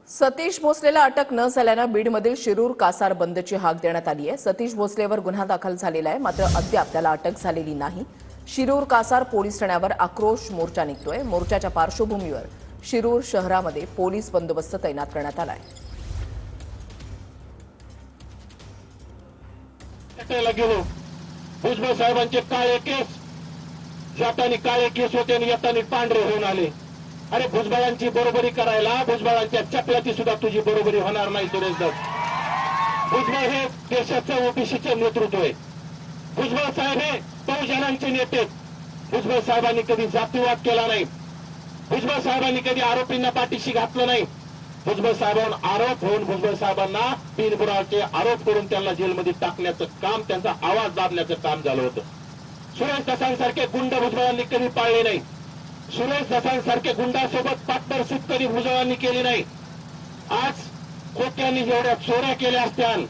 सतीश भोसलेला अटक न झाल्यानं बीडमधील शिरूर कासार बंदची हाक देण्यात आली आहे। सतीश भोसलेवर गुन्हा दाखल झालेला आहे, मात्र अद्याप त्याला अटक झालेली नाही। शिरूर कासार पोलीस ठाण्यावर आक्रोश मोर्चा निघतोय। मोर्चाच्या पार्श्वभूमीवर शिरूर शहरामध्ये पोलीस बंदोबस्त तैनात करण्यात आला आहे। भुजबळ साहेबांचे काळे केस, जातानी काळे केस होते आणि येतानी पांढरे होऊन आले। अरे भुजबळांची बरोबरी करायला भुजबळांच्या चपलाची सुद्धा तुझी बरोबरी होणार नाही सुरेश दत्त। भुजबळ हे देशाचं ओबीसीचं नेतृत्व आहे। भुजबळ साहेब हे बहुजनांचे नेते। भुजबळ साहेबांनी कधी जातीवाद केला नाही। भुजबळ साहेबांनी कधी आरोपींना पाठीशी घातलं नाही। भुजबळ साहेबांवर आरोप होऊन भुजबळ साहेबांना बिनबुडाचे आरोप करून त्यांना जेलमध्ये टाकण्याचं काम, त्यांचा आवाज दाबण्याचं काम झालं होतं। सुरेश दसांसारखे गुंड भुजबळांनी कधी पाळले नाही। सुरेश दसांसारखे गुंडासोबत पार्टनरशिप कधी भुजबळांनी केली नाही। आज खोक्यांनी जेवढ्या चोऱ्या केल्या असत्याल,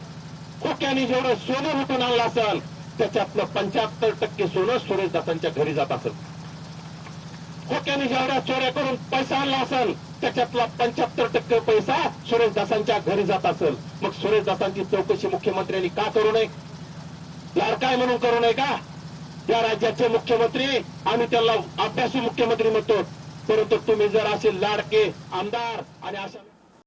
खोक्यांनी जेवढं सोनं लुटून आणलं असेल, त्याच्यातलं 75% सोनं सुरेश दसांच्या घरी जात असेल। खोक्यांनी जेवढ्या चोऱ्या करून पैसा आणला असेल, त्याच्यातला 75% पैसा सुरेश दसांच्या घरी जात असेल। मग सुरेश दसांची चौकशी मुख्यमंत्र्यांनी का करू नये? लाडकाय म्हणून करू नये का? या राज्याचे मुख्यमंत्री, आम्ही त्याला अभ्यासू मुख्यमंत्री म्हणतो, परंतु तुम्ही जर असे लाडके आमदार आणि अशा